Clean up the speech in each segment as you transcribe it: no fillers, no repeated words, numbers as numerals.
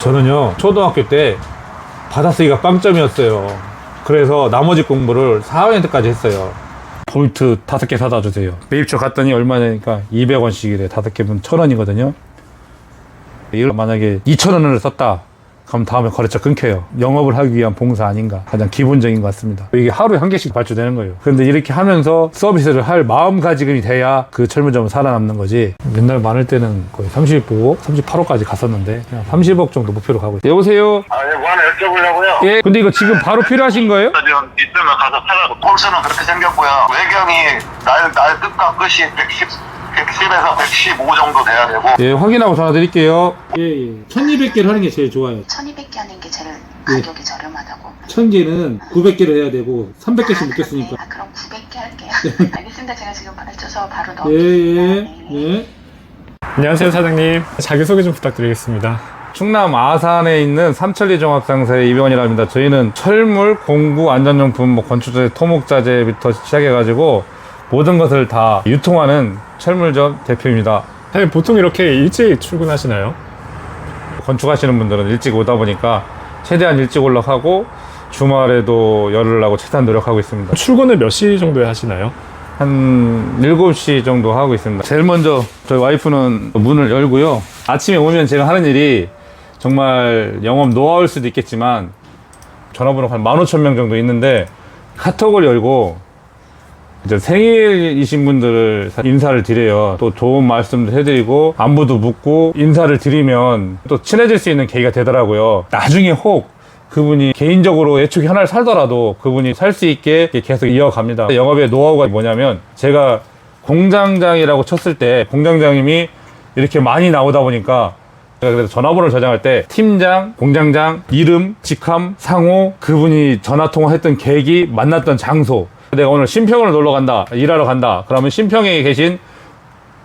저는요 초등학교 때 받아쓰기가 빵점이었어요. 그래서 나머지 공부를 4학년 때까지 했어요. 볼트 5개 사다 주세요. 매입처 갔더니 얼마냐니까 200원씩이래. 5개면 1,000원이거든요. 이걸 만약에 2,000원을 썼다 그럼 다음에 거래처 끊겨요. 영업을 하기 위한 봉사 아닌가. 가장 기본적인 것 같습니다. 이게 하루에 1개씩 발주되는 거예요. 그런데 이렇게 하면서 서비스를 할 마음가짐이 돼야 그 철물점은 살아남는 거지. 맨날 많을 때는 거의 35억, 38억까지 갔었는데 그냥 30억 정도 목표로 가고 있어요. 여보세요? 예, 뭐 하나 여쭤보려고요. 예. 근데 이거 지금 바로 필요하신 거예요? 지금 이쯤에 가서 팔아고 폴스는 그렇게 생겼고요. 외경이 날 끝과 끝이 110에서 115 정도 돼야 되고. 예, 확인하고 전화 드릴게요. 예. 1200개를 하는 게 제일 좋아요. 1200개 하는 게 제일 가격이 저렴하다고. 1000개는 900개를 해야 되고 300개씩 묶였으니까. 아, 그럼 900개 할게요. 알겠습니다. 제가 지금 발주서 바로 예, 넣어드릴게요. 예. 예. 안녕하세요 사장님, 자기소개 좀 부탁드리겠습니다. 충남 아산에 있는 삼천리 종합상사의 이병헌이라 합니다. 저희는 철물, 공구, 안전용품, 건축자재, 토목자재부터 시작해가지고 모든 것을 다 유통하는 철물점 대표입니다. 사장님 보통 이렇게 일찍 출근하시나요? 건축하시는 분들은 일찍 오다 보니까 최대한 일찍 올라가고 주말에도 열을 나고 최대한 노력하고 있습니다. 출근을 몇 시 정도에 하시나요? 한 7시 정도 하고 있습니다. 제일 먼저 저희 와이프는 문을 열고요. 아침에 오면 제가 하는 일이 정말 영업 노하우일 수도 있겠지만 전화번호가 한 15,000명 정도 있는데 카톡을 열고 이제 생일이신 분들을 인사를 드려요. 또 좋은 말씀도 해드리고 안부도 묻고 인사를 드리면 또 친해질 수 있는 계기가 되더라고요. 나중에 혹 그분이 개인적으로 애초에 하나를 살더라도 그분이 살 수 있게 계속 이어갑니다. 영업의 노하우가 뭐냐면 제가 공장장이라고 쳤을 때 공장장님이 이렇게 많이 나오다 보니까 제가 그래서 전화번호를 저장할 때 팀장, 공장장, 이름, 직함, 상호, 그분이 전화통화했던 계기, 만났던 장소, 내가 오늘 신평을 놀러 간다, 일하러 간다, 그러면 신평에 계신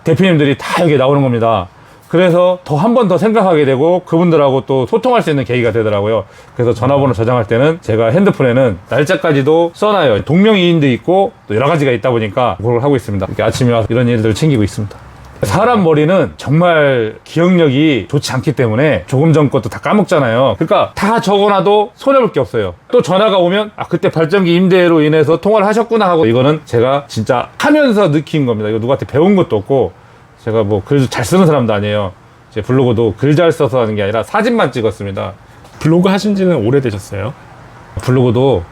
대표님들이 다 여기 나오는 겁니다. 그래서 더 한 번 더 생각하게 되고 그분들하고 또 소통할 수 있는 계기가 되더라고요. 그래서 전화번호 저장할 때는 제가 핸드폰에는 날짜까지도 써놔요. 동명이인도 있고 또 여러 가지가 있다 보니까 그걸 하고 있습니다. 이렇게 아침에 와서 이런 일들을 챙기고 있습니다. 사람 머리는 정말 기억력이 좋지 않기 때문에 조금 전 것도 다 까먹잖아요. 그러니까 다 적어놔도 손해볼 게 없어요. 또 전화가 오면 그때 발전기 임대로 인해서 통화를 하셨구나 하고, 이거는 제가 진짜 하면서 느낀 겁니다. 이거 누구한테 배운 것도 없고 제가 뭐 글 잘 쓰는 사람도 아니에요. 제 블로그도 글 잘 써서 하는 게 아니라 사진만 찍었습니다. 블로그 하신 지는 오래되셨어요? 블로그도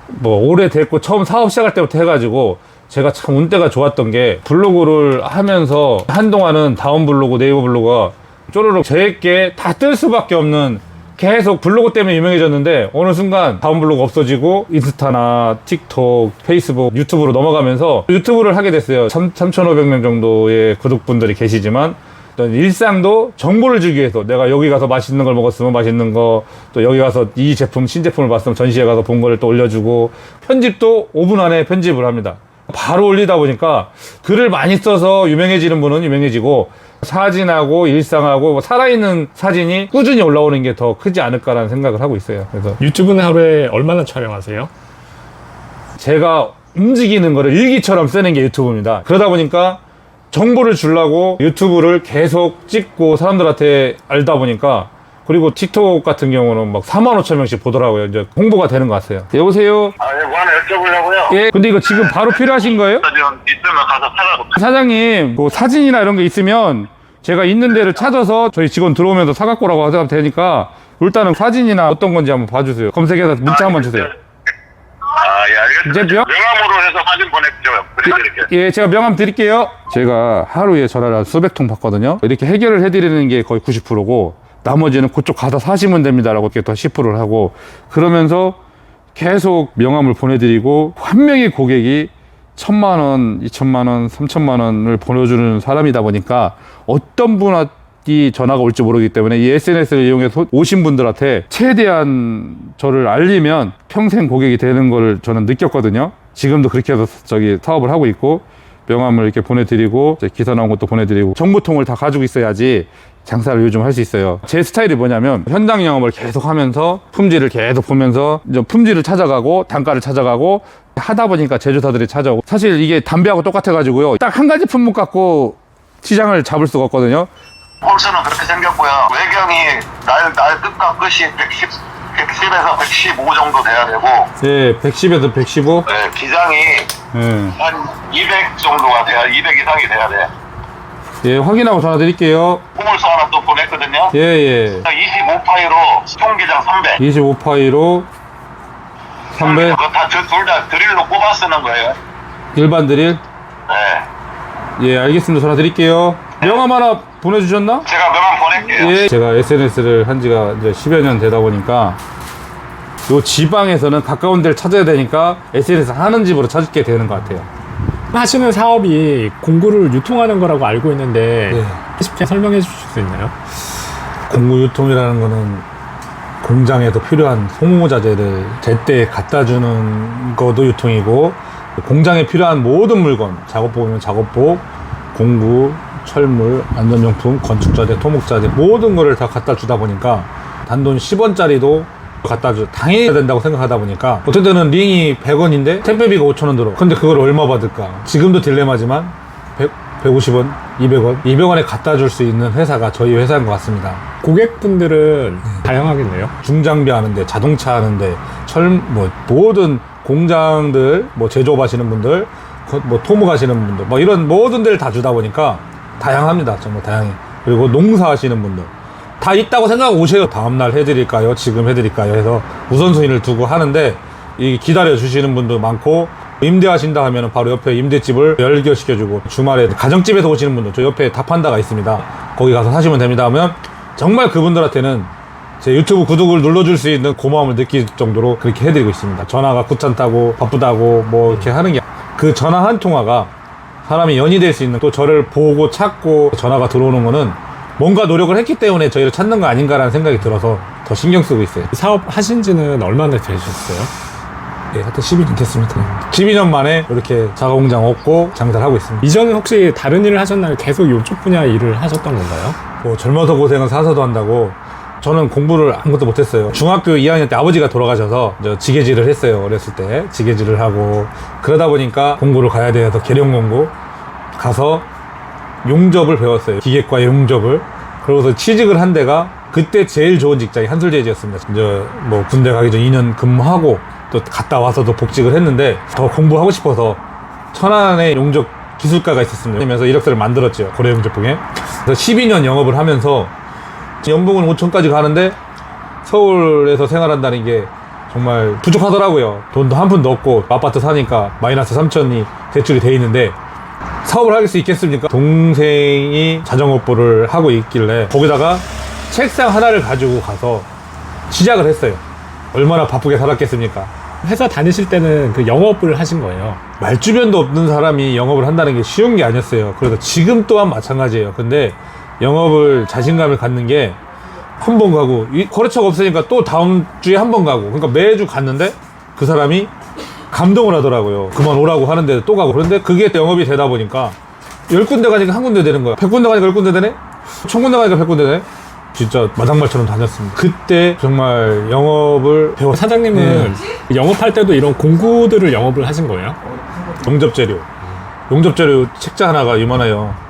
뭐 오래됐고 처음 사업 시작할 때부터 해가지고 제가 참 운때가 좋았던 게 블로그를 하면서 한동안은 다운 블로그, 네이버 블로그가 쪼르륵 제게 다 뜰 수밖에 없는, 계속 블로그 때문에 유명해졌는데 어느 순간 다운 블로그 없어지고 인스타나 틱톡, 페이스북, 유튜브로 넘어가면서 유튜브를 하게 됐어요. 3,500명 정도의 구독분들이 계시지만 일상도 정보를 주기 위해서 내가 여기 가서 맛있는 걸 먹었으면 맛있는 거, 또 여기 가서 이 제품, 신제품을 봤으면 전시회 가서 본 거를 또 올려주고, 편집도 5분 안에 편집을 합니다. 바로 올리다 보니까 글을 많이 써서 유명해지는 분은 유명해지고 사진하고 일상하고 살아있는 사진이 꾸준히 올라오는 게 더 크지 않을까라는 생각을 하고 있어요. 그래서 유튜브는 하루에 얼마나 촬영하세요? 제가 움직이는 거를 일기처럼 쓰는 게 유튜브입니다. 그러다 보니까 정보를 주려고 유튜브를 계속 찍고 사람들한테 알다 보니까, 그리고 틱톡 같은 경우는 막 45,000명씩 보더라고요. 이제 홍보가 되는 것 같아요. 여보세요? 예, 뭐 하나 여쭤보려고요. 예. 근데 이거 지금 바로 필요하신 거예요? 지금 이쯤에 가서 팔아고. 사장님, 뭐 사진이나 이런 게 있으면 제가 있는 데를 찾아서 저희 직원 들어오면서 사갖고 오라고 하셔도 되니까 일단은 사진이나 어떤 건지 한번 봐주세요. 검색해서 문자 한번 주세요. 예, 알겠습니다. 이제 명함으로 해서 사진 보내드릴게요. 예, 제가 명함 드릴게요. 제가 하루에 전화를 수백 통 받거든요. 이렇게 해결을 해드리는 게 거의 90%고 나머지는 그쪽 가서 사시면 됩니다라고 이렇게 더 10%를 하고, 그러면서 계속 명함을 보내드리고 한 명의 고객이 1,000만 원, 2,000만 원, 3,000만 원을 보내주는 사람이다 보니까 어떤 분이 전화가 올지 모르기 때문에 이 SNS를 이용해서 오신 분들한테 최대한 저를 알리면 평생 고객이 되는 걸 저는 느꼈거든요. 지금도 그렇게 해서 사업을 하고 있고, 명함을 이렇게 보내드리고 기사 나온 것도 보내드리고 정보통을 다 가지고 있어야지 장사를 요즘 할 수 있어요. 제 스타일이 뭐냐면 현장 영업을 계속 하면서 품질을 계속 보면서 이제 품질을 찾아가고 단가를 찾아가고 하다 보니까 제조사들이 찾아오고, 사실 이게 담배하고 똑같아 가지고요, 딱 한 가지 품목 갖고 시장을 잡을 수가 없거든요. 폴스는 그렇게 생겼고요. 외경이 날 끝과 끝이 110에서 115 정도 돼야 되고, 예, 110에서 115? 네, 기장이 예. 한 200 정도가 돼야, 200 이상이 돼야 돼. 예, 확인하고 전화 드릴게요. 포물스 하나 또 보냈거든요. 예, 예. 25파이로 총기장 300. 25파이로 300 그거 다 둘 다 드릴로 뽑아 쓰는 거예요. 일반 드릴? 네. 예, 알겠습니다. 전화 드릴게요. 명함 하나 보내주셨나? 제가 명함 보낼게요. 예. 제가 SNS를 한 지가 이제 10여 년 되다 보니까 요 지방에서는 가까운 데를 찾아야 되니까 SNS 하는 집으로 찾게 되는 것 같아요. 하시는 사업이 공구를 유통하는 거라고 알고 있는데 예. 쉽게 설명해 주실 수 있나요? 공구 유통이라는 거는 공장에서 필요한 소모자재를 제때 갖다 주는 것도 유통이고, 공장에 필요한 모든 물건, 작업복이면 작업복, 공구, 철물, 안전용품, 건축자재, 토목자재 모든 거를 다 갖다 주다 보니까 단돈 10원짜리도 갖다 줘 당연히 해야 된다고 생각하다 보니까 어떤 때는 링이 100원인데 택배비가 5,000원 들어. 근데 그걸 얼마 받을까? 지금도 딜레마지만 150원, 200원, 200원에 갖다 줄 수 있는 회사가 저희 회사인 것 같습니다. 고객분들은 다양하겠네요. 중장비 하는데, 자동차 하는데, 모든 공장들, 제조업 하시는 분들, 토목 하시는 분들, 이런 모든 데를 다 주다 보니까 다양합니다. 정말 다양해. 그리고 농사 하시는 분들. 다 있다고 생각하고 오세요. 다음날 해드릴까요? 지금 해드릴까요? 해서 우선순위를 두고 하는데, 기다려 주시는 분도 많고, 임대하신다 하면 바로 옆에 임대집을 연결시켜주고, 주말에 가정집에서 오시는 분들, 저 옆에 다판다가 있습니다. 거기 가서 사시면 됩니다 하면, 정말 그분들한테는 제 유튜브 구독을 눌러줄 수 있는 고마움을 느낄 정도로 그렇게 해드리고 있습니다. 전화가 귀찮다고, 바쁘다고, 이렇게 하는 게, 그 전화 한 통화가 사람이 연이 될 수 있는, 또 저를 보고 찾고 전화가 들어오는 거는 뭔가 노력을 했기 때문에 저희를 찾는 거 아닌가라는 생각이 들어서 더 신경 쓰고 있어요. 사업 하신 지는 얼마나 되셨어요? 예, 하여튼 12년 됐습니다. 12년 만에 이렇게 자가공장 얻고 장사를 하고 있습니다. 이전에 혹시 다른 일을 하셨나요? 계속 이쪽 분야 일을 하셨던 건가요? 젊어서 고생은 사서도 한다고. 저는 공부를 아무것도 못했어요. 중학교 2학년 때 아버지가 돌아가셔서 지게질을 했어요. 어렸을 때 지게질을 하고, 그러다 보니까 공부를 가야 돼서 계룡공고 가서 용접을 배웠어요. 기계과 용접을. 그러고서 취직을 한 데가 그때 제일 좋은 직장이 한솔재즈였습니다. 군대 가기 전 2년 근무하고 또 갔다 와서도 복직을 했는데, 더 공부하고 싶어서 천안에 용접 기술과가 있었습니다. 그러면서 이력서를 만들었죠. 고려 용접봉에. 그래서 12년 영업을 하면서 연봉은 5천까지 가는데 서울에서 생활한다는 게 정말 부족하더라고요. 돈도 한 푼도 없고 아파트 사니까 마이너스 3천이 대출이 돼 있는데 사업을 할 수 있겠습니까? 동생이 자전거부를 하고 있길래 거기다가 책상 하나를 가지고 가서 시작을 했어요. 얼마나 바쁘게 살았겠습니까? 회사 다니실 때는 그 영업을 하신 거예요? 말주변도 없는 사람이 영업을 한다는 게 쉬운 게 아니었어요. 그래서 지금 또한 마찬가지예요. 근데 영업을 자신감을 갖는 게 한 번 가고, 거래처가 없으니까 또 다음 주에 한 번 가고, 그러니까 매주 갔는데 그 사람이 감동을 하더라고요. 그만 오라고 하는데 또 가고. 그런데 그게 영업이 되다 보니까 10군데 가니까 한 군데 되는 거야. 100군데 가니까 10군데 되네? 1000군데 가니까 100군데 되네? 진짜 마당말처럼 다녔습니다. 그때 정말 영업을 배웠어요. 사장님은 영업할 때도 이런 공구들을 영업을 하신 거예요? 용접재료. 용접재료 책자 하나가 이만해요.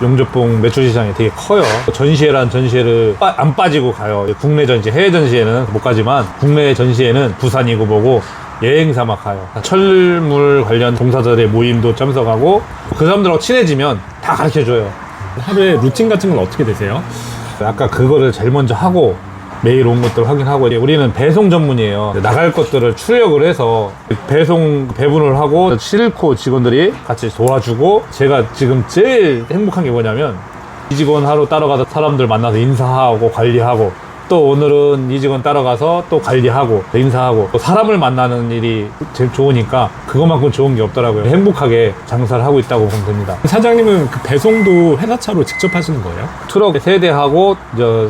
용접봉 매출 시장이 되게 커요. 전시회란 전시회를 안 빠지고 가요. 국내 전시회, 해외 전시회는 못 가지만 국내 전시회는 부산이고 뭐고 여행사 막 가요. 철물 관련 종사자들의 모임도 참석하고, 그 사람들하고 친해지면 다 가르쳐줘요. 하루에 루틴 같은 건 어떻게 되세요? 아까 그거를 제일 먼저 하고 매일 온 것들 확인하고, 우리는 배송 전문이에요. 나갈 것들을 출력을 해서 배분을 하고 실코 직원들이 같이 도와주고, 제가 지금 제일 행복한 게 뭐냐면 이 직원 하루 따라가서 사람들 만나서 인사하고 관리하고, 또 오늘은 이 직원 따라가서 또 관리하고 인사하고, 또 사람을 만나는 일이 제일 좋으니까 그것만큼 좋은 게 없더라고요. 행복하게 장사를 하고 있다고 보면 됩니다. 사장님은 그 배송도 회사차로 직접 하시는 거예요? 트럭 3대하고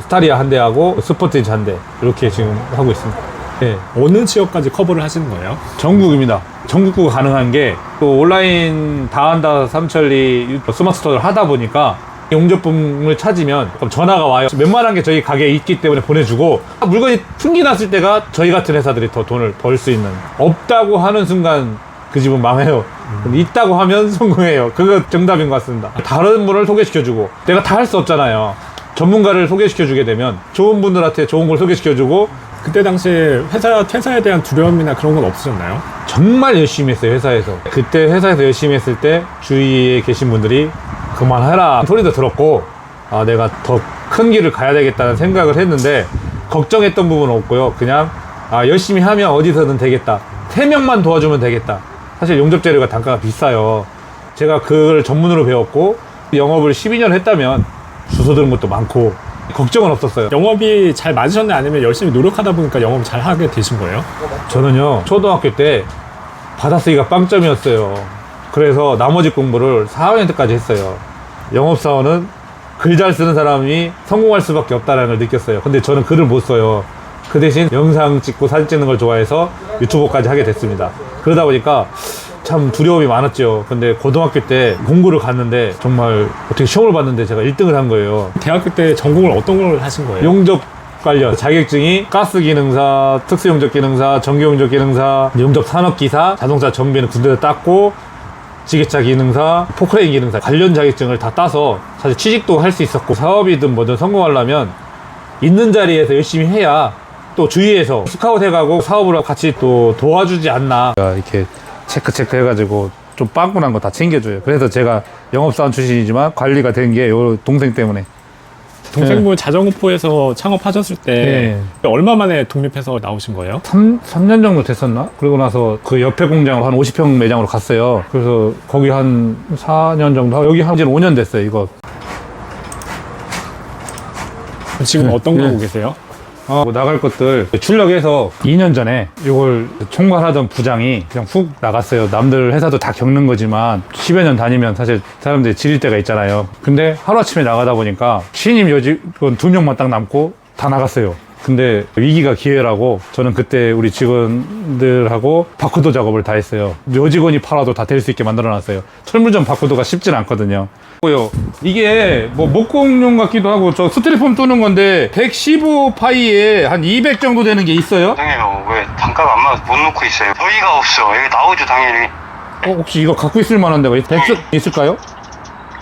스타리아 1대하고 스포티지 1대 이렇게 지금 하고 있습니다. 네. 어느 지역까지 커버를 하시는 거예요? 전국입니다. 전국구가 가능한 게, 또 온라인 다한다 삼천리 스마트 스토어를 하다 보니까 용접봉을 찾으면 그럼 전화가 와요. 웬만한 게 저희 가게에 있기 때문에 보내주고, 물건이 품귀 났을 때가 저희 같은 회사들이 더 돈을 벌 수 있는. 없다고 하는 순간 그 집은 망해요. 있다고 하면 성공해요. 그거 정답인 것 같습니다. 다른 분을 소개시켜주고, 내가 다 할 수 없잖아요. 전문가를 소개시켜주게 되면 좋은 분들한테 좋은 걸 소개시켜주고 그때 당시에 회사 퇴사에 대한 두려움이나 그런 건 없으셨나요? 정말 열심히 했어요, 회사에서. 그때 회사에서 열심히 했을 때 주위에 계신 분들이 그만해라 소리도 들었고, 아, 내가 더 큰 길을 가야 되겠다는 생각을 했는데 걱정했던 부분은 없고요. 그냥 열심히 하면 어디서든 되겠다. 3명만 도와주면 되겠다. 사실 용접 재료가 단가가 비싸요. 제가 그걸 전문으로 배웠고 영업을 12년 했다면 주소 들은 것도 많고 걱정은 없었어요. 영업이 잘 맞으셨나요? 아니면 열심히 노력하다 보니까 영업 잘 하게 되신 거예요? 저는요, 초등학교 때 받아쓰기가 빵점이었어요. 그래서 나머지 공부를 4학년 때까지 했어요. 영업사원은 글 잘 쓰는 사람이 성공할 수밖에 없다는 걸 느꼈어요. 근데 저는 글을 못 써요. 그 대신 영상 찍고 사진 찍는 걸 좋아해서 유튜버까지 하게 됐습니다. 그러다 보니까 참 두려움이 많았죠. 근데 고등학교 때 공부를 갔는데 정말 어떻게 시험을 봤는데 제가 1등을 한 거예요. 대학교 때 전공을 어떤 걸 하신 거예요? 용접 관련 자격증이 가스기능사, 특수용접기능사, 전기용접기능사, 용접산업기사, 자동차 정비는 군대에서 땄고, 지게차 기능사, 포크레인 기능사 관련 자격증을 다 따서 사실 취직도 할 수 있었고, 사업이든 뭐든 성공하려면 있는 자리에서 열심히 해야 또 주위에서 스카웃 해가고 사업을 같이 또 도와주지 않나, 이렇게 체크 해가지고 좀 빵꾸난 거 다 챙겨줘요. 그래서 제가 영업사원 출신이지만 관리가 된 게 요 동생 때문에. 동생분 자전거포에서 창업하셨을 때 얼마 만에 독립해서 나오신 거예요? 3년 정도 됐었나? 그러고 나서 그 옆에 공장으로 한 50평 매장으로 갔어요. 그래서 거기 한 4년 정도 하고, 여기 한 지는 5년 됐어요, 이거. 지금 어떤 거 하고 계세요? 뭐 나갈 것들 출력해서 2년 전에 이걸 총괄하던 부장이 그냥 훅 나갔어요. 남들 회사도 다 겪는 거지만 10여 년 다니면 사실 사람들이 지릴 때가 있잖아요. 근데 하루아침에 나가다 보니까 신임 여직원 2명만 딱 남고 다 나갔어요. 근데 위기가 기회라고 저는 그때 우리 직원들하고 바코드 작업을 다 했어요. 여직원이 팔아도 다 될 수 있게 만들어놨어요. 철물점 바코드가 쉽진 않거든요. 이게 뭐 목공용 같기도 하고, 저 스티로폼 뚫는 건데 115 파이에 한 200 정도 되는 게 있어요. 당연히 왜 단가가 안 맞아서 못 놓고 있어요. 저희가 없어. 여기 나오죠 당연히. 혹시 이거 갖고 있을 만한 데가 있을까요?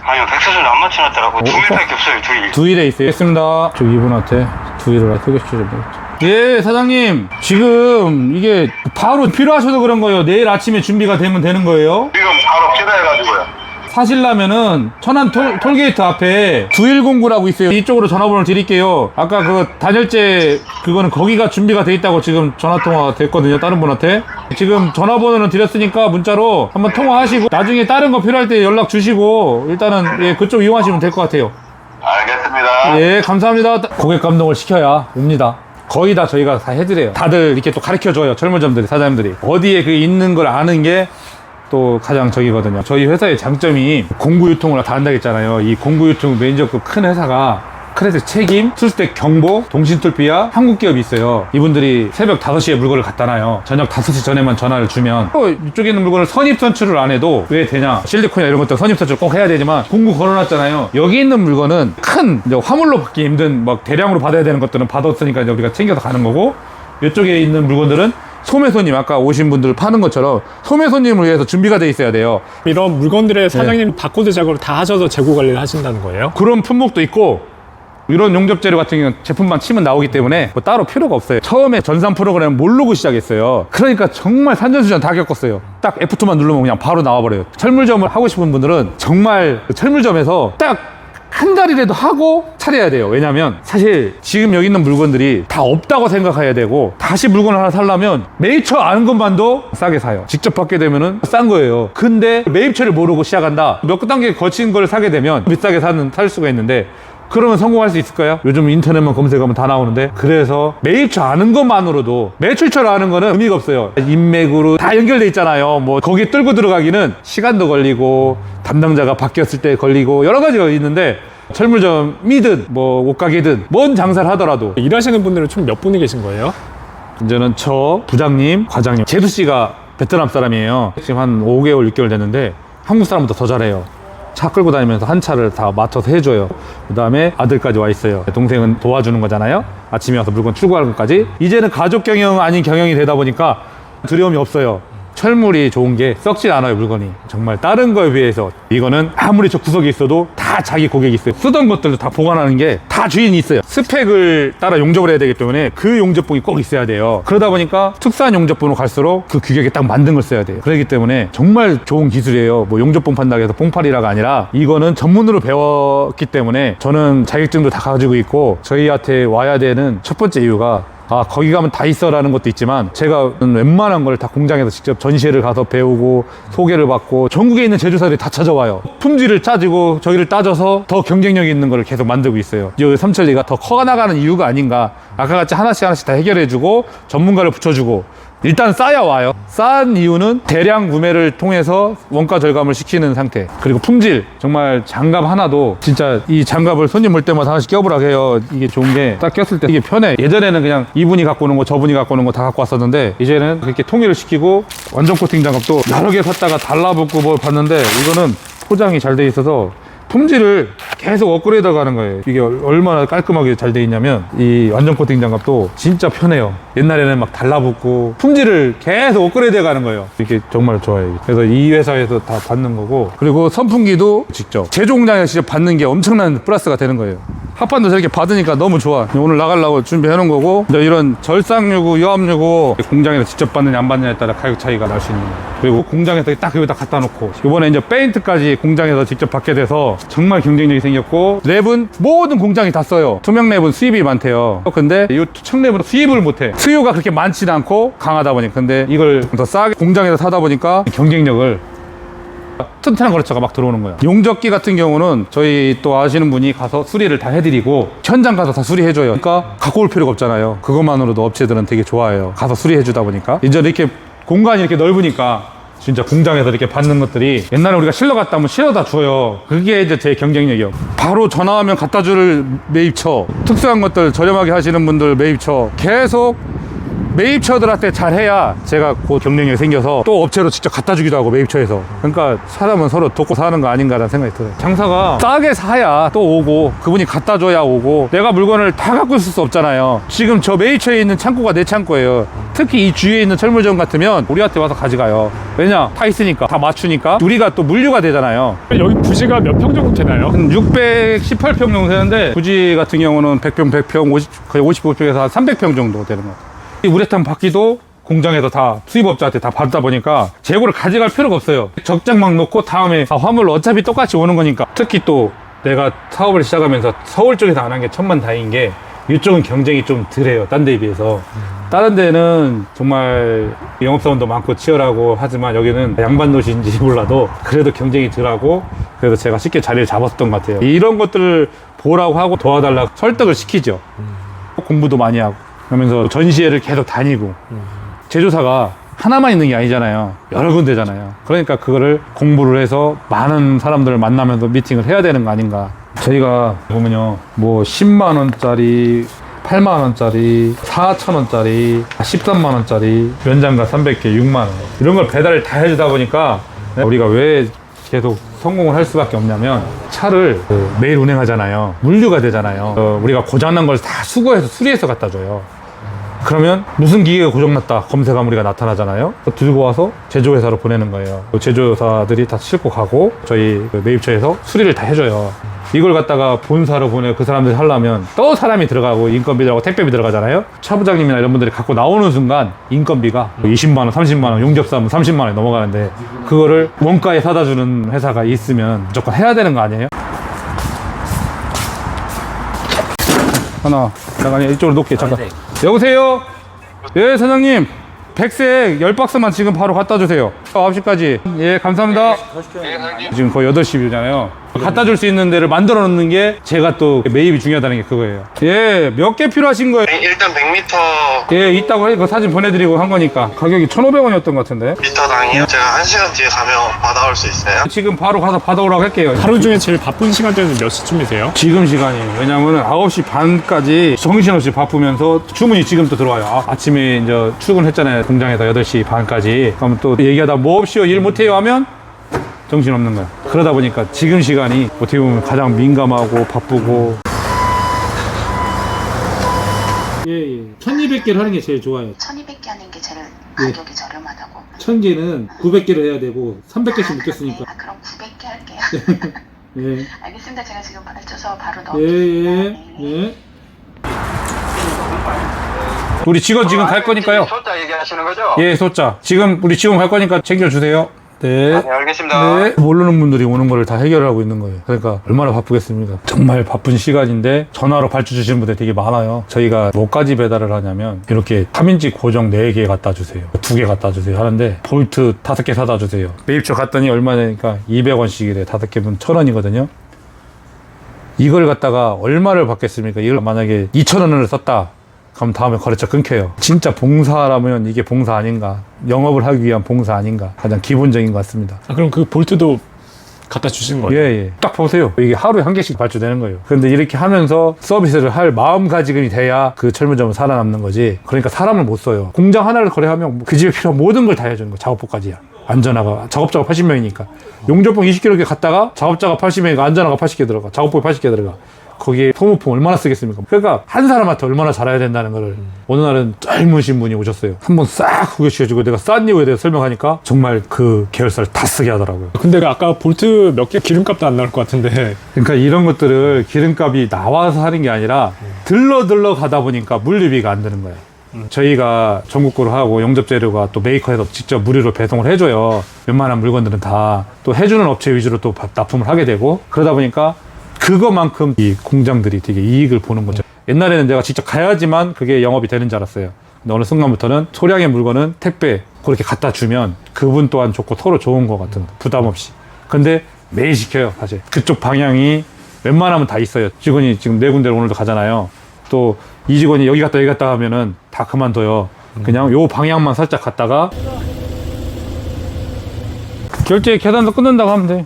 아니요, 백서준 안 맞춰놨더라고. 두 일밖에 없어요, 두 일. 두일에 있어요. 있습니다. 저 이분한테 두일을 소개시켜드릴게요. 예, 사장님. 지금 이게 바로 필요하셔서 그런 거예요. 내일 아침에 준비가 되면 되는 거예요. 지금 바로 필요해가지고요. 사실라면은 천안 톨게이트 앞에 9109라고 있어요. 이쪽으로 전화번호를 드릴게요. 아까 그 단열재 그거는 거기가 준비가 돼 있다고 지금 전화통화 됐거든요, 다른 분한테. 지금 전화번호는 드렸으니까 문자로 한번 통화하시고 나중에 다른 거 필요할 때 연락 주시고 일단은 예, 그쪽 이용하시면 될 것 같아요. 알겠습니다. 예, 감사합니다. 고객 감동을 시켜야 옵니다. 거의 다 저희가 다 해드려요. 다들 이렇게 또 가르쳐줘요, 철물점들이, 사장님들이. 어디에 그 있는 걸 아는 게 또 가장 저기거든요. 저희 회사의 장점이 공구 유통을 다 한다고 했잖아요. 이 공구 유통 매니저급 큰 회사가 크레드 책임, 술스택 경보, 동신툴피아 한국기업이 있어요. 이분들이 새벽 5시에 물건을 갖다 놔요. 저녁 5시 전에만 전화를 주면 이쪽에 있는 물건을 선입선출을 안 해도 왜 되냐, 실리콘이나 이런 것도 선입선출 꼭 해야 되지만 공구 걸어놨잖아요. 여기 있는 물건은 큰 이제 화물로 받기 힘든 막 대량으로 받아야 되는 것들은 받았으니까 이제 우리가 챙겨서 가는 거고, 이쪽에 있는 물건들은 소매손님, 아까 오신 분들 파는 것처럼 소매손님을 위해서 준비가 돼 있어야 돼요. 이런 물건들의 사장님 바코드 작업을 다 하셔서 재고 관리를 하신다는 거예요? 그런 품목도 있고, 이런 용접재료 같은 경우는 제품만 치면 나오기 때문에 뭐 따로 필요가 없어요. 처음에 전산 프로그램 모르고 시작했어요. 그러니까 정말 산전수전 다 겪었어요. 딱 F2만 누르면 그냥 바로 나와버려요. 철물점을 하고 싶은 분들은 정말 철물점에서 딱 한 달이라도 하고 차려야 돼요. 왜냐면 사실 지금 여기 있는 물건들이 다 없다고 생각해야 되고, 다시 물건을 하나 사려면 매입처 아는 것만도 싸게 사요. 직접 받게 되면은 싼 거예요. 근데 매입처를 모르고 시작한다, 몇 단계 거친 걸 사게 되면 비싸게 살 수가 있는데, 그러면 성공할 수 있을까요? 요즘 인터넷만 검색하면 다 나오는데. 그래서 매입처 아는 것만으로도, 매출처를 아는 거는 의미가 없어요. 인맥으로 다 연결돼 있잖아요. 뭐 거기 뚫고 들어가기는 시간도 걸리고 담당자가 바뀌었을 때 걸리고 여러 가지가 있는데, 철물점이든 뭐 옷가게든 뭔 장사를 하더라도 일하시는 분들은 총 몇 분이 계신 거예요? 이제는 저 부장님, 과장님, 제수 씨가 베트남 사람이에요. 지금 한 5개월, 6개월 됐는데 한국 사람보다 더 잘해요. 차 끌고 다니면서 한 차를 다 맡아서 해줘요. 그 다음에 아들까지 와 있어요. 동생은 도와주는 거잖아요. 아침에 와서 물건 출고하는 것까지. 이제는 가족 경영 아닌 경영이 되다 보니까 두려움이 없어요. 철물이 좋은 게 썩질 않아요, 물건이. 정말 다른 거에 비해서 이거는 아무리 저 구석에 있어도 다 자기 고객이 있어요. 쓰던 것들도 다 보관하는 게 다 주인이 있어요. 스펙을 따라 용접을 해야 되기 때문에 그 용접봉이 꼭 있어야 돼요. 그러다 보니까 특수한 용접봉으로 갈수록 그 규격에 딱 만든 걸 써야 돼요. 그렇기 때문에 정말 좋은 기술이에요. 뭐 용접봉 판다고 해서 봉팔이라가 아니라 이거는 전문으로 배웠기 때문에 저는 자격증도 다 가지고 있고 저희한테 와야 되는 첫 번째 이유가 거기 가면 다 있어 라는 것도 있지만 제가 웬만한 걸 다 공장에서 직접 전시회를 가서 배우고 소개를 받고 전국에 있는 제조사들이 다 찾아와요. 품질을 따지고 저기를 따져서 더 경쟁력 있는 걸 계속 만들고 있어요. 이 삼천리가 더 커나가는 이유가 아닌가. 아까 같이 하나씩 다 해결해주고 전문가를 붙여주고 일단 쌓여 와요. 쌓은 이유는 대량 구매를 통해서 원가 절감을 시키는 상태. 그리고 품질. 정말 장갑 하나도 진짜 이 장갑을 손님 올 때마다 하나씩 껴보라고 해요. 이게 좋은 게 딱 꼈을 때 이게 편해. 예전에는 그냥 이분이 갖고 오는 거 저분이 갖고 오는 거 다 갖고 왔었는데 이제는 그렇게 통일을 시키고 완전 코팅 장갑도 여러 개 샀다가 달라붙고 뭘 봤는데 이거는 포장이 잘 돼 있어서 품질을 계속 업그레이드 가는 거예요. 이게 얼마나 깔끔하게 잘 돼 있냐면 이 완전 코팅 장갑도 진짜 편해요. 옛날에는 막 달라붙고 품질을 계속 업그레이드 가는 거예요. 이게 정말 좋아요. 그래서 이 회사에서 다 받는 거고 그리고 선풍기도 직접 제조 공장에서 직접 받는 게 엄청난 플러스가 되는 거예요. 합판도 저렇게 받으니까 너무 좋아. 오늘 나가려고 준비해 놓은 거고 이런 절상유고 유압유고 공장에서 직접 받느냐 안 받느냐에 따라 가격 차이가 날 수 있는 거예요. 그리고 공장에서 딱 여기다 갖다 놓고 이번에 이제 페인트까지 공장에서 직접 받게 돼서 정말 경쟁력이 생겼고 랩은 모든 공장이 다 써요. 투명 랩은 수입이 많대요. 근데 이 투청 랩은 수입을 못해. 수요가 그렇게 많지는 않고 강하다 보니까 근데 이걸 더 싸게 공장에서 사다 보니까 경쟁력을 튼튼한 거래처가 막 들어오는 거예요. 용접기 같은 경우는 저희 또 아시는 분이 가서 수리를 다 해드리고 현장 가서 다 수리해줘요. 그러니까 갖고 올 필요가 없잖아요. 그것만으로도 업체들은 되게 좋아해요. 가서 수리해주다 보니까 이제 이렇게 공간이 이렇게 넓으니까 진짜 공장에서 이렇게 받는 것들이 옛날에 우리가 실러 갔다 오면 실러다 줘요. 그게 이제 제 경쟁력이요. 바로 전화하면 갖다 줄 매입처, 특수한 것들 저렴하게 하시는 분들 매입처 계속 매입처들한테 잘해야 제가 그 경쟁력이 생겨서 또 업체로 직접 갖다 주기도 하고 매입처에서. 그러니까 사람은 서로 돕고 사는 거 아닌가라는 생각이 들어요. 장사가 싸게 사야 또 오고 그분이 갖다 줘야 오고 내가 물건을 다 갖고 있을 수 없잖아요. 지금 저 매입처에 있는 창고가 내 창고예요. 특히 이 주위에 있는 철물점 같으면 우리한테 와서 가져가요. 왜냐? 다 있으니까 다 맞추니까 우리가 또 물류가 되잖아요. 여기 부지가 몇 평 정도 되나요? 한 618평 정도 되는데 부지 같은 경우는 100평, 100평, 거의 55평에서 한 300평 정도 되는 것 같아요. 이 우레탄 바퀴도 공장에서 다 수입업자한테 다 받다 보니까 재고를 가져갈 필요가 없어요. 적장막 놓고 다음에 화물로 어차피 똑같이 오는 거니까. 특히 또 내가 사업을 시작하면서 서울 쪽에서 안 한 게 천만다행인 게 이쪽은 경쟁이 좀 덜해요. 딴 데에 비해서. 다른 데는 정말 영업사원도 많고 치열하고 하지만 여기는 양반도시인지 몰라도 그래도 경쟁이 덜하고 그래서 제가 쉽게 자리를 잡았던 것 같아요. 이런 것들을 보라고 하고 도와달라고 설득을 시키죠. 공부도 많이 하고 그러면서 전시회를 계속 다니고 제조사가 하나만 있는 게 아니잖아요. 여러 군데잖아요. 그러니까 그거를 공부를 해서 많은 사람들을 만나면서 미팅을 해야 되는 거 아닌가. 저희가 보면요 뭐 10만원짜리 8만원짜리 4천원짜리 13만원짜리 면장갑 300개 6만원 이런 걸 배달을 다 해주다 보니까 우리가 왜 계속 성공을 할 수밖에 없냐면 차를 매일 운행하잖아요. 물류가 되잖아요. 우리가 고장난 걸 다 수거해서 수리해서 갖다 줘요. 그러면 무슨 기계가 고장났다 검색하면 우리가 나타나잖아요. 들고 와서 제조회사로 보내는 거예요. 제조사들이 다 싣고 가고 저희 매입처에서 수리를 다 해줘요. 이걸 갖다가 본사로 보내 그 사람들이 하려면 또 사람이 들어가고 인건비 들어가고 택배비 들어가잖아요. 차 부장님이나 이런 분들이 갖고 나오는 순간 인건비가 20만원 30만원 용접 사면 30만원이 넘어가는데 그거를 원가에 사다 주는 회사가 있으면 무조건 해야 되는 거 아니에요? 하나 잠깐 이쪽으로 놓게 잠깐. 여보세요? 예 사장님 백색 10박스만 지금 바로 갖다 주세요. 9시까지. 예 감사합니다. 지금 거의 8시잖아요. 갖다 줄 수 있는 데를 만들어 놓는 게 제가 또 매입이 중요하다는 게 그거예요. 예, 몇 개 필요하신 거예요? 일단 100m 예, 있다고 해. 그 사진 보내드리고 한 거니까. 가격이 1,500원이었던 것 같은데. 미터당이요? 제가 1시간 뒤에 가면 받아올 수 있어요? 지금 바로 가서 받아오라고 할게요. 하루 중에 제일 바쁜 시간대는 몇 시쯤이세요? 지금 시간이에요. 왜냐면은 9시 반까지 정신없이 바쁘면서 주문이 지금 또 들어와요. 아침에 이제 출근했잖아요. 공장에서 8시 반까지. 그럼 또 얘기하다 뭐 없이요? 일 못해요? 하면 정신없는 거야. 그러다 보니까 지금 시간이 어떻게 보면 가장 민감하고 바쁘고. 예, 예. 1200개를 하는 게 제일 좋아요. 1200개 하는 게 제일 예. 가격이 저렴하다고. 1000개는 900개를 해야 되고 300개씩 묶였으니까. 아, 그럼 900개 할게요. 예. 알겠습니다. 제가 지금 발주서 바로 예, 넣어드릴게요. 예, 예. 우리 직원 지금 갈 거니까요. 소자 얘기하시는 거죠? 예, 소자. 지금 우리 직원 갈 거니까 챙겨주세요. 네. 네, 알겠습니다. 네. 모르는 분들이 오는 거를 다 해결하고 있는 거예요. 그러니까 얼마나 바쁘겠습니까? 정말 바쁜 시간인데 전화로 발주 주시는 분들 되게 많아요. 저희가 뭐까지 배달을 하냐면 이렇게 3인치 고정 4개 갖다 주세요. 2개 갖다 주세요 하는데 볼트 5개 사다 주세요. 매입처 갔더니 얼마냐니까 200원씩이래. 5개면 1000원이거든요. 이걸 갖다가 얼마를 받겠습니까? 이걸 만약에 2,000원을 썼다. 그럼 다음에 거래처 끊겨요. 진짜 봉사라면 이게 봉사 아닌가? 영업을 하기 위한 봉사 아닌가? 가장 기본적인 것 같습니다. 아, 그럼 그 볼트도 갖다 주신 거예요? 예, 예. 딱 보세요. 이게 하루에 1개씩 발주되는 거예요. 그런데 이렇게 하면서 서비스를 할 마음가짐이 돼야 그 철물점은 살아남는 거지. 그러니까 사람을 못 써요. 공장 하나를 거래하면 그 집에 필요한 모든 걸 다 해주는 거야. 작업복까지야. 안전화가, 작업자가 80명이니까. 용접봉 20kg 갔다가 작업자가 80명이니까 안전화가 80개 들어가. 작업복이 80개 들어가. 거기에 소모품 얼마나 쓰겠습니까? 그러니까 한 사람한테 얼마나 잘해야 된다는 거를 어느 날은 젊으신 분이 오셨어요. 한번 싹 후겨시켜주고 내가 싼 이유에 대해서 설명하니까 정말 그 계열사를 다 쓰게 하더라고요. 근데 아까 볼트 몇 개 기름값도 안 나올 것 같은데. 그러니까 이런 것들을 기름값이 나와서 하는 게 아니라 들러 가다 보니까 물류비가 안 드는 거예요. 저희가 전국구로 하고 용접재료가 또 메이커에서 직접 무료로 배송을 해줘요. 웬만한 물건들은 다 또 해주는 업체 위주로 또 납품을 하게 되고 그러다 보니까 그거만큼 이 공장들이 되게 이익을 보는 거죠. 옛날에는 내가 직접 가야지만 그게 영업이 되는 줄 알았어요. 근데 어느 순간부터는 소량의 물건은 택배 그렇게 갖다 주면 그분 또한 좋고 서로 좋은 것 같은 부담 없이. 근데 매일 시켜요 사실. 그쪽 방향이 웬만하면 다 있어요. 직원이 지금 4군데를 오늘도 가잖아요. 또 이 직원이 여기 갔다 하면은 다 그만둬요. 그냥 요 방향만 살짝 갔다가 결제 계산도 끊는다고 하면 돼.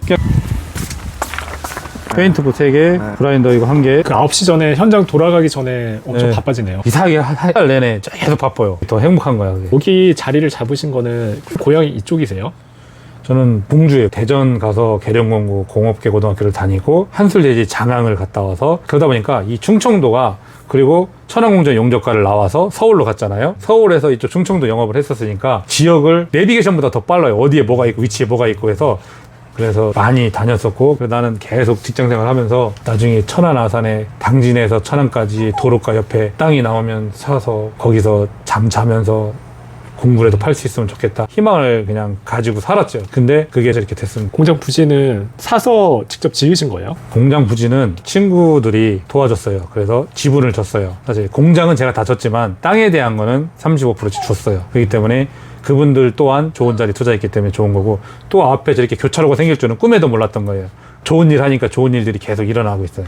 페인트부 3개, 그라인더 이거 1개. 그 9시 전에 현장 돌아가기 전에 엄청 네. 바빠지네요. 이상하게 한 달 내내 계속 바빠요. 더 행복한 거야 그게. 여기 자리를 잡으신 거는 고향이 이쪽이세요? 저는 봉주에 대전 가서 계령공고 공업계 고등학교를 다니고 한술대지 장항을 갔다 와서 그러다 보니까 이 충청도가 그리고 천안공전 용접과를 나와서 서울로 갔잖아요. 서울에서 이쪽 충청도 영업을 했었으니까 지역을 내비게이션보다 더 빨라요. 어디에 뭐가 있고 위치에 뭐가 있고 해서 그래서 많이 다녔었고 그래서 나는 계속 직장생활 하면서 나중에 천안 아산에 당진에서 천안까지 도로가 옆에 땅이 나오면 사서 거기서 잠 자면서 공부라도 팔 수 있으면 좋겠다 희망을 그냥 가지고 살았죠. 근데 그게 저렇게 됐습니다. 공장 부지는 사서 직접 지으신 거예요? 공장 부지는 친구들이 도와줬어요. 그래서 지분을 줬어요. 사실 공장은 제가 다 줬지만 땅에 대한 거는 35%씩 줬어요. 그렇기 때문에 그분들 또한 좋은 자리 투자했기 때문에 좋은 거고 또 앞에 저렇게 교차로가 생길 줄은 꿈에도 몰랐던 거예요. 좋은 일 하니까 좋은 일들이 계속 일어나고 있어요.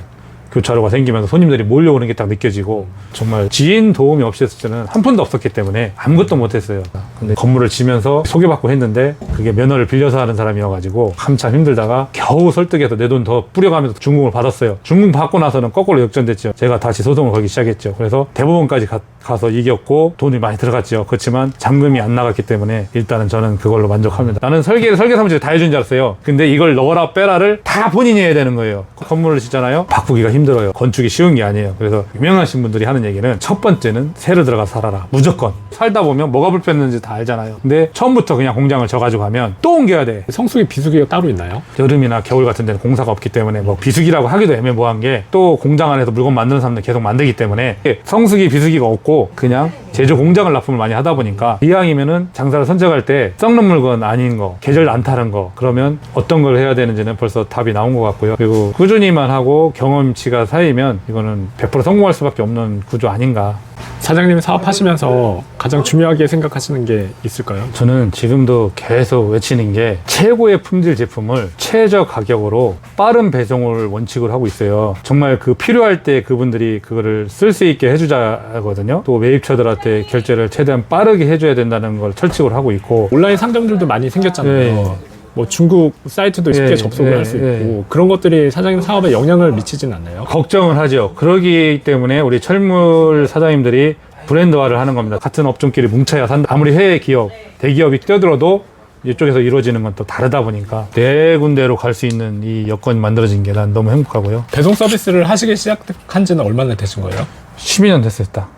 교차로가 생기면서 손님들이 몰려오는 게 딱 느껴지고 정말 지인 도움이 없이 했을 때는 한 푼도 없었기 때문에 아무것도 못했어요. 근데 건물을 지면서 소개받고 했는데 그게 면허를 빌려서 하는 사람이어가지고 한참 힘들다가 겨우 설득해서 내 돈 더 뿌려가면서 준공을 받았어요. 준공 받고 나서는 거꾸로 역전됐죠. 제가 다시 소송을 걸기 시작했죠. 그래서 대법원까지 가서 이겼고 돈이 많이 들어갔죠. 그렇지만 잔금이 안 나갔기 때문에 일단은 저는 그걸로 만족합니다. 나는 설계 사무실에 다 해준 줄 알았어요. 근데 이걸 넣어라 빼라를 다 본인이 해야 되는 거예요. 건물을 짓잖아요. 바꾸기가 힘들어요. 건축이 쉬운 게 아니에요. 그래서 유명하신 분들이 하는 얘기는 첫 번째는 새로 들어가 살아라. 무조건. 살다 보면 뭐가 불편했는지 다 알잖아요. 근데 처음부터 그냥 공장을 져가지고 가면 또 옮겨야 돼. 성수기 비수기가 따로 있나요? 여름이나 겨울 같은 데는 공사가 없기 때문에 뭐 비수기라고 하기도 애매모호한 게 또 공장 안에서 물건 만드는 사람들 계속 만들기 때문에 성수기 비수기가 없고 그냥 제조 공장을 납품을 많이 하다 보니까 이왕이면은 장사를 선택할 때 썩는 물건 아닌 거, 계절 안 타는 거 그러면 어떤 걸 해야 되는지는 벌써 답이 나온 것 같고요. 그리고 꾸준히만 하고 경험치가 쌓이면 이거는 100% 성공할 수밖에 없는 구조 아닌가. 사장님 사업하시면서 가장 중요하게 생각하시는 게 있을까요? 저는 지금도 계속 외치는 게 최고의 품질 제품을 최저 가격으로 빠른 배송을 원칙으로 하고 있어요. 정말 그 필요할 때 그분들이 그거를 쓸 수 있게 해주자 하거든요. 또 매입처들한테 결제를 최대한 빠르게 해줘야 된다는 걸 철칙으로 하고 있고 온라인 상점들도 많이 생겼잖아요. 네. 뭐 중국 사이트도 쉽게 네, 접속을 네, 할 수 있고 네. 그런 것들이 사장님 사업에 영향을 미치진 않나요? 걱정을 하죠. 그러기 때문에 우리 철물 사장님들이 브랜드화를 하는 겁니다. 같은 업종끼리 뭉쳐야 산다. 아무리 해외 기업, 대기업이 뛰어들어도 이쪽에서 이루어지는 건 또 다르다 보니까 4군데로 갈 수 있는 이 여건이 만들어진 게 난 너무 행복하고요. 배송 서비스를 하시기 시작한 지는 얼마나 되신 거예요? 12년 됐어요, 딱.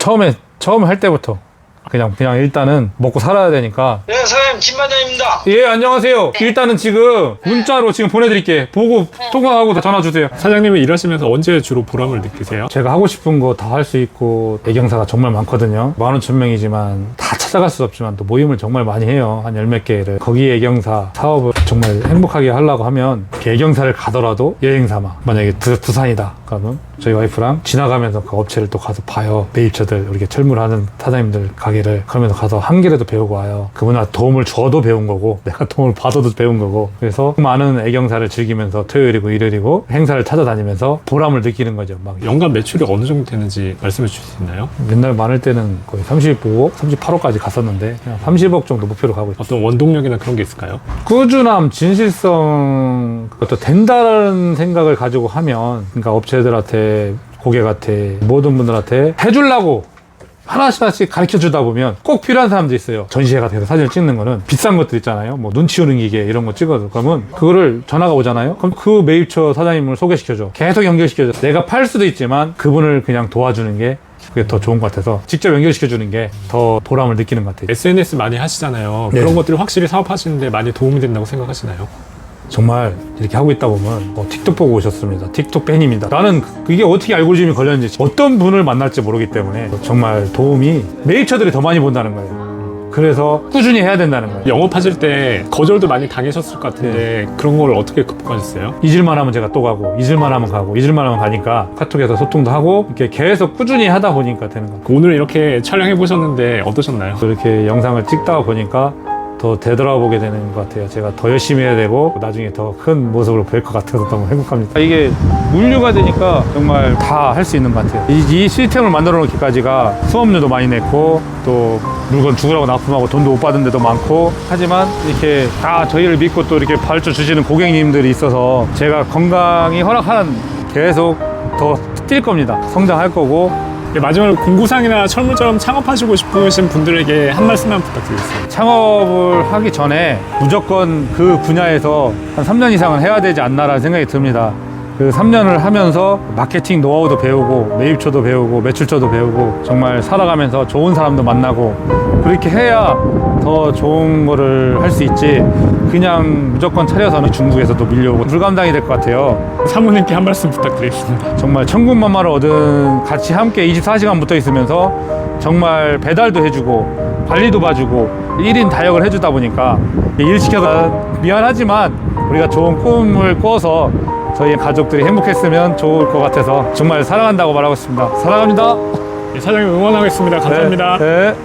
처음에 할 때부터 그냥 일단은 먹고 살아야 되니까. 네, 사장님 김반장입니다. 예, 안녕하세요. 일단은 지금 문자로 지금 보내드릴게. 보고 통화하고 전화 주세요. 사장님이 일하시면서 언제 주로 보람을 느끼세요? 제가 하고 싶은 거 다 할 수 있고 애경사가 정말 많거든요. 11,000명이지만 다 찾아갈 수 없지만 또 모임을 정말 많이 해요. 한 10몇 개를. 거기 애경사 사업을 정말 행복하게 하려고 하면 애경사를 가더라도 여행사마. 만약에 부산이다 그러면 저희 와이프랑 지나가면서 그 업체를 또 가서 봐요. 매입처들 이렇게 철물하는 사장님들 가게를 그러면서 가서 한 개라도 배우고 와요. 그분한테 도움을 줘도 배운 거고 내가 도움을 받아도 배운 거고 그래서 많은 애경사를 즐기면서 토요일이고 일요일이고 행사를 찾아다니면서 보람을 느끼는 거죠. 막 연간 매출이 어느 정도 되는지 말씀해 주실 수 있나요? 옛날 많을 때는 거의 35억, 38억까지 갔었는데 그냥 30억 정도 목표로 가고 있어요. 어떤 원동력이나 그런 게 있을까요? 꾸준함, 진실성, 그것도 된다는 생각을 가지고 하면 그러니까 업체들한테, 고객한테, 모든 분들한테 해주려고 하나씩 가르쳐 주다 보면 꼭 필요한 사람도 있어요. 전시회 같은 데서 사진을 찍는 거는 비싼 것들 있잖아요. 뭐 눈치 오는 기계 이런 거 찍어도 그러면 그거를 전화가 오잖아요. 그럼 그 매입처 사장님을 소개시켜줘. 계속 연결시켜줘. 내가 팔 수도 있지만 그분을 그냥 도와주는 게 그게 더 좋은 것 같아서 직접 연결시켜주는 게 더 보람을 느끼는 것 같아요. SNS 많이 하시잖아요. 네. 그런 것들이 확실히 사업하시는데 많이 도움이 된다고 생각하시나요? 정말 이렇게 하고 있다 보면 틱톡 보고 오셨습니다. 틱톡 팬입니다. 나는 그게 어떻게 알고리즘이 걸렸는지 어떤 분을 만날지 모르기 때문에 정말 도움이 매입처들이 더 많이 본다는 거예요. 그래서 꾸준히 해야 된다는 거예요. 영업하실 때 거절도 많이 당하셨을 것 같은데 그런 걸 어떻게 극복하셨어요? 잊을만 하면 제가 또 가고 잊을만 하면 가고 잊을만 하면 가니까 카톡에서 소통도 하고 이렇게 계속 꾸준히 하다 보니까 되는 거예요. 오늘 이렇게 촬영해 보셨는데 어떠셨나요? 이렇게 영상을 찍다 보니까 더 되돌아보게 되는 것 같아요. 제가 더 열심히 해야 되고 나중에 더 큰 모습으로 보일 것 같아서 너무 행복합니다. 이게 물류가 되니까 정말 다 할 수 있는 것 같아요. 이 시스템을 만들어 놓기까지가 수업료도 많이 냈고 또 물건 죽으라고 납품하고 돈도 못 받은 데도 많고 하지만 이렇게 다 저희를 믿고 또 이렇게 가르쳐 주시는 고객님들이 있어서 제가 건강이 허락하는 계속 더 뛸 겁니다. 성장할 거고. 마지막으로 공구상이나 철물점 창업하시고 싶으신 분들에게 한 말씀만 부탁드리겠습니다. 창업을 하기 전에 무조건 그 분야에서 한 3년 이상은 해야 되지 않나라는 생각이 듭니다. 그 3년을 하면서 마케팅 노하우도 배우고 매입처도 배우고 매출처도 배우고 정말 살아가면서 좋은 사람도 만나고 그렇게 해야 더 좋은 거를 할 수 있지 그냥 무조건 차려서는 중국에서도 밀려오고 불감당이 될 것 같아요. 사모님께 한 말씀 부탁드리겠습니다. 정말 천군만마를 얻은 같이 함께 24시간 붙어 있으면서 정말 배달도 해주고 관리도 봐주고 1인 다역을 해주다 보니까 일 시켜서 미안하지만 우리가 좋은 꿈을 꿔서 저희 가족들이 행복했으면 좋을 것 같아서 정말 사랑한다고 말하고 싶습니다. 사랑합니다. 사장님 응원하겠습니다. 감사합니다. 네.